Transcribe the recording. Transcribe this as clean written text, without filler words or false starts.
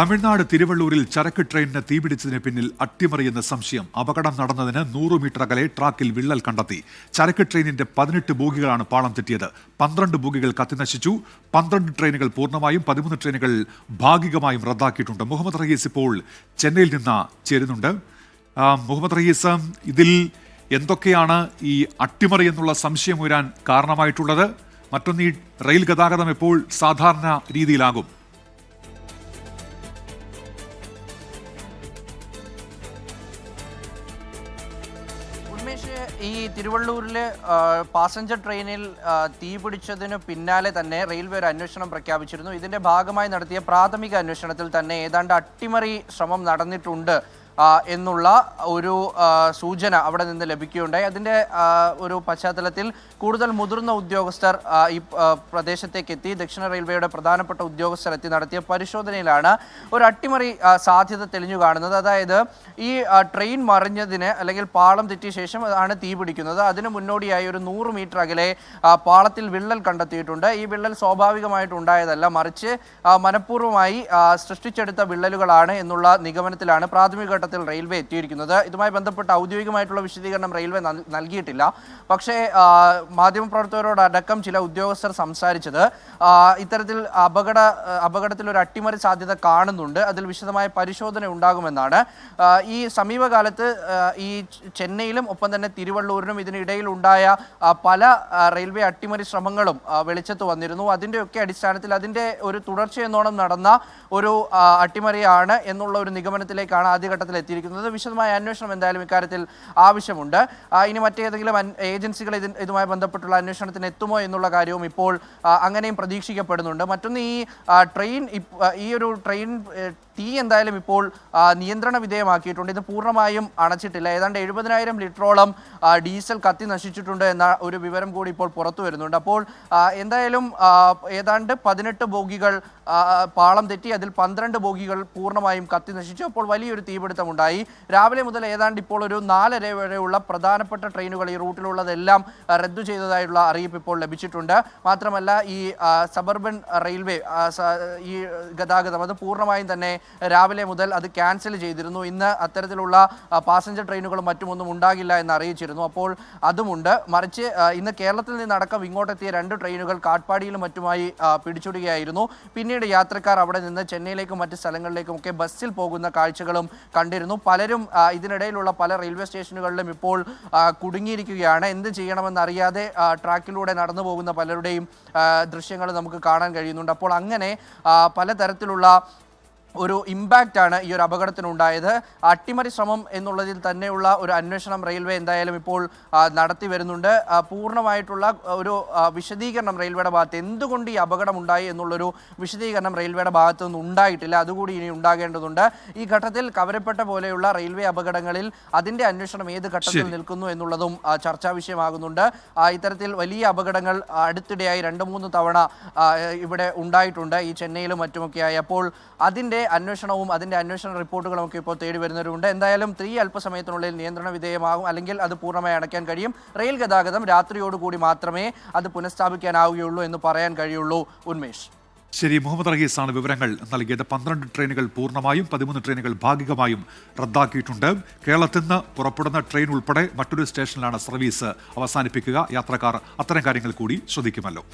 തമിഴ്നാട് തിരുവള്ളൂരിൽ ചരക്ക് ട്രെയിനിന് തീപിടിച്ചതിന് പിന്നിൽ അട്ടിമറിയെന്ന സംശയം. അപകടം നടന്നതിന് 100 മീറ്റർ അകലെ ട്രാക്കിൽ വിള്ളൽ കണ്ടെത്തി. ചരക്ക് ട്രെയിനിന്റെ 18 ബോഗികളാണ് പാളം തെറ്റിയത്. 12 ബോഗികൾ കത്തിനശിച്ചു. 12 ട്രെയിനുകൾ പൂർണ്ണമായും 13 ട്രെയിനുകൾ ഭാഗികമായും റദ്ദാക്കിയിട്ടുണ്ട്. മുഹമ്മദ് റഹീസ് ഇപ്പോൾ ചെന്നൈയിൽ നിന്ന് ചേരുന്നുണ്ട്. മുഹമ്മദ് റഹീസ്, ഇതിൽ എന്തൊക്കെയാണ് ഈ അട്ടിമറി എന്നുള്ള സംശയം ഉയരാൻ കാരണമായിട്ടുള്ളത്? മറ്റൊന്ന്, ഈ റെയിൽ ഗതാഗതം എപ്പോൾ സാധാരണ രീതിയിലാകും? ഈ തിരുവള്ളൂരിലെ പാസഞ്ചർ ട്രെയിനിൽ തീ പിടിച്ചതിന് പിന്നാലെ തന്നെ റെയിൽവേ ഒരു അന്വേഷണം പ്രഖ്യാപിച്ചിരുന്നു. ഇതിന്റെ ഭാഗമായി നടത്തിയ പ്രാഥമിക അന്വേഷണത്തിൽ തന്നെ ഏതാണ്ട് അട്ടിമറി ശ്രമം നടന്നിട്ടുണ്ട് എന്നുള്ള ഒരു സൂചന അവിടെ നിന്ന് ലഭിക്കുകയുണ്ടായി. അതിൻ്റെ ഒരു പശ്ചാത്തലത്തിൽ കൂടുതൽ മുതിർന്ന ഉദ്യോഗസ്ഥർ ഈ പ്രദേശത്തേക്ക് എത്തി. ദക്ഷിണ റെയിൽവേയുടെ പ്രധാനപ്പെട്ട ഉദ്യോഗസ്ഥർ എത്തി നടത്തിയ പരിശോധനയിലാണ് ഒരു അട്ടിമറി സാധ്യത തെളിഞ്ഞു കാണുന്നത്. അതായത് ഈ ട്രെയിൻ മറിഞ്ഞതിന് അല്ലെങ്കിൽ പാളം തെറ്റിയ ശേഷം ആണ് തീ പിടിക്കുന്നത്. അതിന് മുന്നോടിയായി ഒരു 100 മീറ്റർ അകലെ പാളത്തിൽ വിള്ളൽ കണ്ടെത്തിയിട്ടുണ്ട്. ഈ വിള്ളൽ സ്വാഭാവികമായിട്ടുണ്ടായതല്ല, മറിച്ച് മനഃപൂർവ്വമായി സൃഷ്ടിച്ചെടുത്ത വിള്ളലുകളാണ് എന്നുള്ള നിഗമനത്തിലാണ് പ്രാഥമിക റെയിൽവേ എത്തിയിരിക്കുന്നത്. ഇതുമായി ബന്ധപ്പെട്ട ഔദ്യോഗികമായിട്ടുള്ള വിശദീകരണം റെയിൽവേ നൽകിയിട്ടില്ല. പക്ഷേ മാധ്യമപ്രവർത്തകരോടടക്കം ചില ഉദ്യോഗസ്ഥർ സംസാരിച്ചത് ഇത്തരത്തിൽ അപകടത്തിൽ ഒരു അട്ടിമറി സാധ്യത കാണുന്നുണ്ട്, അതിൽ വിശദമായ പരിശോധന ഉണ്ടാകുമെന്നാണ്. ഈ സമീപകാലത്ത് ഈ ചെന്നൈയിലും ഒപ്പം തന്നെ തിരുവള്ളൂരിനും ഇതിനിടയിൽ ഉണ്ടായ പല റെയിൽവേ അട്ടിമറി ശ്രമങ്ങളും വെളിച്ചത്ത് വന്നിരുന്നു. അതിൻ്റെയൊക്കെ അടിസ്ഥാനത്തിൽ അതിൻ്റെ ഒരു തുടർച്ചയെന്നോണം നടന്ന ഒരു അട്ടിമറിയാണ് എന്നുള്ള ഒരു നിഗമനത്തിലേക്കാണ് ആദ്യഘട്ടത്തിൽ എത്തിയിരിക്കുന്നത്. വിശദമായ അന്വേഷണം എന്തായാലും ഇക്കാര്യത്തിൽ ആവശ്യമുണ്ട്. ഇനി മറ്റേതെങ്കിലും ഏജൻസികൾ ഇതുമായി ബന്ധപ്പെട്ടുള്ള അന്വേഷണത്തിന് എത്തുമോ എന്നുള്ള കാര്യവും ഇപ്പോൾ അങ്ങനെയും പ്രതീക്ഷിക്കപ്പെടുന്നുണ്ട്. മറ്റൊന്ന്, ഈ ഒരു ട്രെയിൻ തീ എന്തായാലും ഇപ്പോൾ നിയന്ത്രണ വിധേയമാക്കിയിട്ടുണ്ട്. ഇത് പൂർണ്ണമായും അണച്ചിട്ടില്ല. ഏതാണ്ട് 70,000 ലിറ്ററോളം ഡീസൽ കത്തി നശിച്ചിട്ടുണ്ട് എന്ന ഒരു വിവരം കൂടി ഇപ്പോൾ പുറത്തു വരുന്നുണ്ട്. അപ്പോൾ എന്തായാലും ഏതാണ്ട് 18 ബോഗികൾ പാളം തെറ്റി, അതിൽ 12 ബോഗികൾ പൂർണ്ണമായും കത്തി നശിച്ചു. അപ്പോൾ വലിയൊരു തീപിടുത്തമുണ്ടായി. രാവിലെ മുതൽ ഏതാണ്ട് ഇപ്പോൾ ഒരു 4:30 വരെയുള്ള പ്രധാനപ്പെട്ട ട്രെയിനുകൾ ഈ റൂട്ടിലുള്ളതെല്ലാം റദ്ദു ചെയ്തതായുള്ള അറിയിപ്പ് ഇപ്പോൾ ലഭിച്ചിട്ടുണ്ട്. മാത്രമല്ല, ഈ സബർബൻ റെയിൽവേ ഈ ഗതാഗതം അത് പൂർണ്ണമായും തന്നെ രാവിലെ മുതൽ അത് ക്യാൻസൽ ചെയ്തിരുന്നു. ഇന്ന് അത്തരത്തിലുള്ള പാസഞ്ചർ ട്രെയിനുകളും മറ്റുമൊന്നും ഉണ്ടാകില്ല എന്ന് അറിയിച്ചിരുന്നു. അപ്പോൾ അതുമുണ്ട്. മറിച്ച് ഇന്ന് കേരളത്തിൽ നിന്നടക്കം ഇങ്ങോട്ടെത്തിയ 2 ട്രെയിനുകൾ കാട്ട്പാടിയിലും മറ്റുമായി പിടിച്ചുവിടുകയായിരുന്നു. പിന്നീട് യാത്രക്കാർ അവിടെ നിന്ന് ചെന്നൈയിലേക്കും മറ്റ് സ്ഥലങ്ങളിലേക്കും ഒക്കെ ബസ്സിൽ പോകുന്ന കാഴ്ചകളും കണ്ടിരുന്നു. പലരും ഇതിനിടയിലുള്ള പല റെയിൽവേ സ്റ്റേഷനുകളിലും ഇപ്പോൾ കുടുങ്ങിയിരിക്കുകയാണ്. എന്ത് ചെയ്യണമെന്നറിയാതെ ട്രാക്കിലൂടെ നടന്നു പോകുന്ന പലരുടെയും ദൃശ്യങ്ങൾ നമുക്ക് കാണാൻ കഴിയുന്നുണ്ട്. അപ്പോൾ അങ്ങനെ പലതരത്തിലുള്ള ഒരു ഇമ്പാക്റ്റാണ് ഈ ഒരു അപകടത്തിനുണ്ടായത്. അട്ടിമറി ശ്രമം എന്നുള്ളതിൽ തന്നെയുള്ള ഒരു അന്വേഷണം റെയിൽവേ എന്തായാലും ഇപ്പോൾ നടത്തി വരുന്നുണ്ട്. പൂർണ്ണമായിട്ടുള്ള ഒരു വിശദീകരണം റെയിൽവേയുടെ ഭാഗത്ത് എന്തുകൊണ്ട് ഈ അപകടം ഉണ്ടായി എന്നുള്ളൊരു വിശദീകരണം റെയിൽവേയുടെ ഭാഗത്തു നിന്ന് ഉണ്ടായിട്ടില്ല. അതുകൂടി ഇനി ഉണ്ടാകേണ്ടതുണ്ട്. ഈ ഘട്ടത്തിൽ കവരപ്പെട്ട പോലെയുള്ള റെയിൽവേ അപകടങ്ങളിൽ അതിൻ്റെ അന്വേഷണം ഏത് ഘട്ടത്തിൽ നിൽക്കുന്നു എന്നുള്ളതും ചർച്ചാ വിഷയമാകുന്നുണ്ട്. ഇത്തരത്തിൽ വലിയ അപകടങ്ങൾ അടുത്തിടെയായി 2-3 തവണ ഇവിടെ ഉണ്ടായിട്ടുണ്ട്, ഈ ചെന്നൈയിലും മറ്റുമൊക്കെയായി. അപ്പോൾ അതിൻ്റെ അന്വേഷണവും അതിൻ്റെ അന്വേഷണ റിപ്പോർട്ടുകളും ഒക്കെ ഇപ്പോൾ തേടി വരുന്നവരുണ്ട്. എന്തായാലും അല്പസമയത്തിനുള്ളിൽ നിയന്ത്രണ വിധേയമാകും, അല്ലെങ്കിൽ അത് പൂർണ്ണമായി അടയ്ക്കാൻ കഴിയും. റെയിൽ ഗതാഗതം രാത്രിയോടുകൂടി മാത്രമേ അത് പുനഃസ്ഥാപിക്കാനാവുകയുള്ളൂ എന്ന് പറയാൻ കഴിയുള്ളൂ. ഉന്മേഷ്. ശരി, മുഹമ്മദ് റഹീസാണ് വിവരങ്ങൾ നൽകിയത്. 12 ട്രെയിനുകൾ പൂർണ്ണമായും 13 ട്രെയിനുകൾ ഭാഗികമായും റദ്ദാക്കിയിട്ടുണ്ട്. കേരളത്തിൽ നിന്ന് പുറപ്പെടുന്ന ട്രെയിൻ ഉൾപ്പെടെ മറ്റൊരു സ്റ്റേഷനിലാണ് സർവീസ് അവസാനിപ്പിക്കുക. യാത്രക്കാർ അത്തരം കാര്യങ്ങൾ കൂടി ശ്രദ്ധിക്കുമല്ലോ.